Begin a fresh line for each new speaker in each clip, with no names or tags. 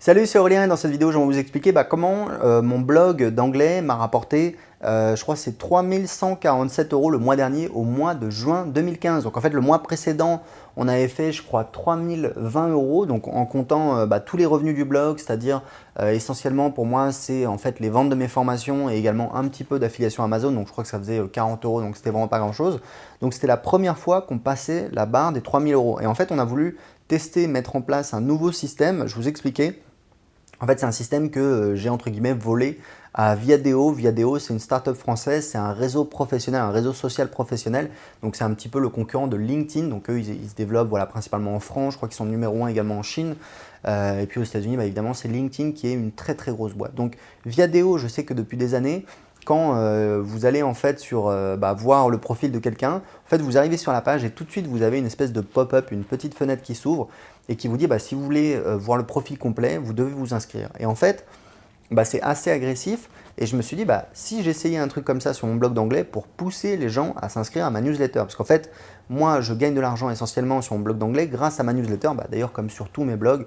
Salut, c'est Aurélien et dans cette vidéo, je vais vous expliquer comment mon blog d'anglais m'a rapporté, je crois que c'est 3147 € le mois dernier au mois de juin 2015. Donc en fait, le mois précédent, on avait fait, je crois, 3020 €, donc en comptant tous les revenus du blog, c'est-à-dire essentiellement pour moi, c'est en fait les ventes de mes formations et également un petit peu d'affiliation Amazon. Donc je crois que ça faisait 40 €, donc c'était vraiment pas grand-chose. Donc c'était la première fois qu'on passait la barre des 3000 €. Et en fait, on a voulu tester, mettre en place un nouveau système. Je vous expliquais. En fait, c'est un système que j'ai entre guillemets volé à Viadeo. Viadeo, c'est une startup française, c'est un réseau professionnel, un réseau social professionnel. Donc, c'est un petit peu le concurrent de LinkedIn. Donc, eux, ils se développent principalement en France. Je crois qu'ils sont numéro 1 également en Chine. Et puis aux États-Unis, évidemment, c'est LinkedIn qui est une très très grosse boîte. Donc, Viadeo, je sais que depuis des années, quand vous allez en fait voir le profil de quelqu'un, en fait, vous arrivez sur la page et tout de suite, vous avez une espèce de pop-up, une petite fenêtre qui s'ouvre et qui vous dit si vous voulez voir le profil complet, vous devez vous inscrire. Et en fait, c'est assez agressif et je me suis dit si j'essayais un truc comme ça sur mon blog d'anglais pour pousser les gens à s'inscrire à ma newsletter. Parce qu'en fait, moi, je gagne de l'argent essentiellement sur mon blog d'anglais grâce à ma newsletter. D'ailleurs, comme sur tous mes blogs,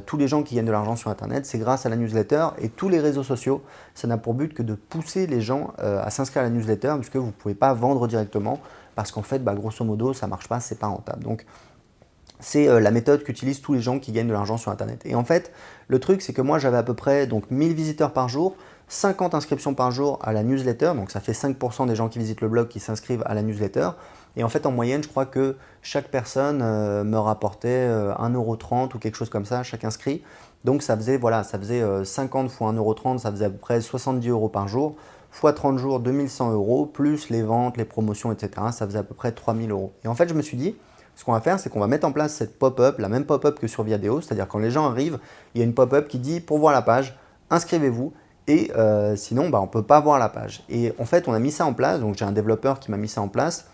tous les gens qui gagnent de l'argent sur Internet, c'est grâce à la newsletter et tous les réseaux sociaux. Ça n'a pour but que de pousser les gens à s'inscrire à la newsletter puisque vous ne pouvez pas vendre directement parce qu'en fait, grosso modo, ça ne marche pas, c'est pas rentable. Donc, c'est la méthode qu'utilisent tous les gens qui gagnent de l'argent sur Internet. Et en fait, le truc, c'est que moi, j'avais à peu près 1000 visiteurs par jour, 50 inscriptions par jour à la newsletter. Donc, ça fait 5% des gens qui visitent le blog qui s'inscrivent à la newsletter. Et en fait, en moyenne, je crois que chaque personne me rapportait 1,30 € ou quelque chose comme ça, chaque inscrit. Donc, ça faisait 50 fois 1,30 €, ça faisait à peu près 70 € par jour, fois 30 jours, 2100 €, plus les ventes, les promotions, etc. Ça faisait à peu près 3000 €. Et en fait, je me suis dit, ce qu'on va faire, c'est qu'on va mettre en place cette pop-up, la même pop-up que sur Viadeo, c'est-à-dire quand les gens arrivent, il y a une pop-up qui dit pour voir la page, inscrivez-vous et sinon on ne peut pas voir la page. Et en fait, on a mis ça en place, donc j'ai un développeur qui m'a mis ça en place.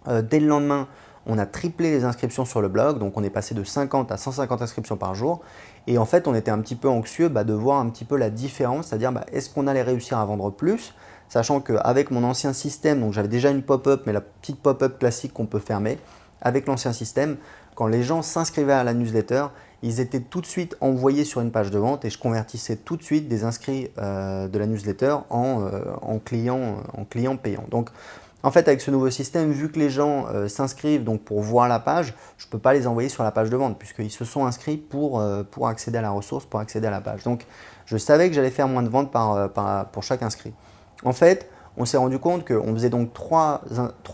Dès le lendemain, on a triplé les inscriptions sur le blog, donc on est passé de 50 à 150 inscriptions par jour. Et en fait, on était un petit peu anxieux de voir un petit peu la différence, c'est-à-dire est-ce qu'on allait réussir à vendre plus, sachant qu'avec mon ancien système, donc j'avais déjà une pop-up, mais la petite pop-up classique qu'on peut fermer. Avec l'ancien système, quand les gens s'inscrivaient à la newsletter, ils étaient tout de suite envoyés sur une page de vente et je convertissais tout de suite des inscrits de la newsletter en clients payants. Donc, en fait, avec ce nouveau système, vu que les gens s'inscrivent pour voir la page, je ne peux pas les envoyer sur la page de vente puisqu'ils se sont inscrits pour accéder à la ressource, pour accéder à la page. Donc, je savais que j'allais faire moins de ventes pour chaque inscrit. En fait, on s'est rendu compte qu'on faisait donc 3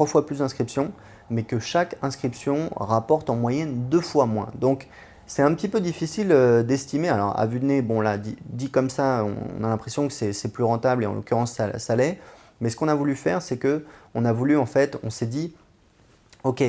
fois plus d'inscriptions, mais que chaque inscription rapporte en moyenne 2 fois moins. Donc, c'est un petit peu difficile d'estimer. Alors, à vue de nez, bon là, dit comme ça, on a l'impression que c'est plus rentable et en l'occurrence, ça l'est. Mais ce qu'on a voulu faire, c'est que on a voulu, en fait, on s'est dit, ok,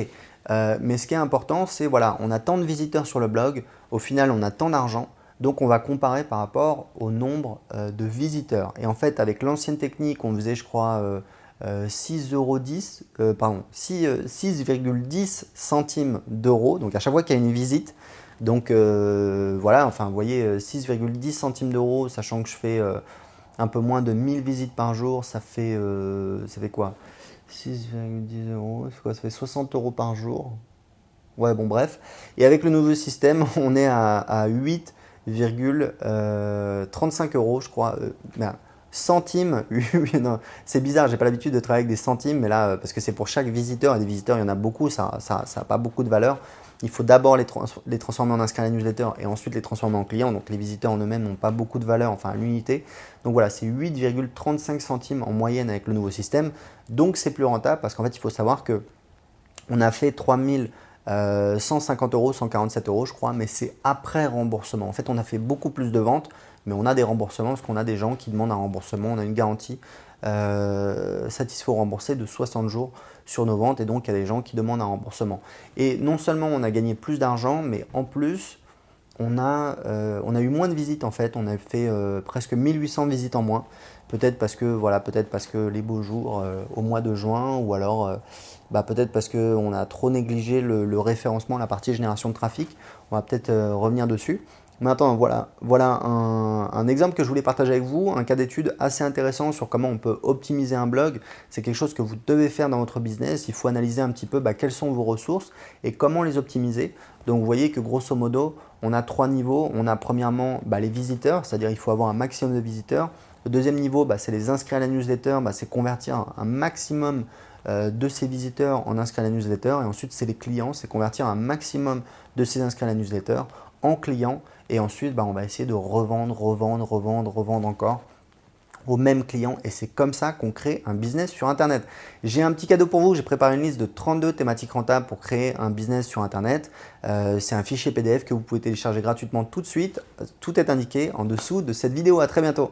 mais ce qui est important, c'est on a tant de visiteurs sur le blog, au final, on a tant d'argent. Donc, on va comparer par rapport au nombre de visiteurs. Et en fait, avec l'ancienne technique, on faisait, je crois, 6,10 €, pardon, 6,10 centimes d'euros. Donc, à chaque fois qu'il y a une visite, donc voilà, enfin, vous voyez, 6,10 centimes d'euros, sachant que je fais un peu moins de 1000 visites par jour, ça fait quoi? 6,10 €, c'est quoi? Ça fait 60 € par jour. Ouais, bon, bref. Et avec le nouveau système, on est à 8,35 € je crois. Centimes, non, c'est bizarre, j'ai pas l'habitude de travailler avec des centimes, mais là, parce que c'est pour chaque visiteur, et des visiteurs, il y en a beaucoup, ça n'a pas beaucoup de valeur. Il faut d'abord les transformer en inscrits à la newsletter et ensuite les transformer en clients. Donc les visiteurs en eux-mêmes n'ont pas beaucoup de valeur, enfin à l'unité. Donc voilà, c'est 8,35 centimes en moyenne avec le nouveau système. Donc c'est plus rentable parce qu'en fait, il faut savoir que on a fait 3150 €, 147 € je crois, mais c'est après remboursement. En fait, on a fait beaucoup plus de ventes, mais on a des remboursements parce qu'on a des gens qui demandent un remboursement. On a une garantie satisfait ou remboursé de 60 jours sur nos ventes et donc il y a des gens qui demandent un remboursement. Et non seulement on a gagné plus d'argent, mais en plus, on a eu moins de visites en fait. On a fait presque 1800 visites en moins. Peut-être parce que les beaux jours au mois de juin ou alors peut-être parce qu'on a trop négligé le référencement, la partie génération de trafic. On va peut-être revenir dessus. Maintenant, voilà un exemple que je voulais partager avec vous, un cas d'étude assez intéressant sur comment on peut optimiser un blog. C'est quelque chose que vous devez faire dans votre business. Il faut analyser un petit peu quelles sont vos ressources et comment les optimiser. Donc, vous voyez que grosso modo, on a 3 niveaux. On a premièrement les visiteurs, c'est-à-dire il faut avoir un maximum de visiteurs. Le deuxième niveau, c'est les inscrits à la newsletter, c'est convertir un maximum de ces visiteurs en inscrits à la newsletter. Et ensuite, c'est les clients, c'est convertir un maximum de ces inscrits à la newsletter en clients. Et ensuite, on va essayer de revendre encore aux mêmes clients, et c'est comme ça qu'on crée un business sur Internet. J'ai un petit cadeau pour vous, j'ai préparé une liste de 32 thématiques rentables pour créer un business sur Internet. C'est un fichier PDF que vous pouvez télécharger gratuitement tout de suite. Tout est indiqué en dessous de cette vidéo. À très bientôt.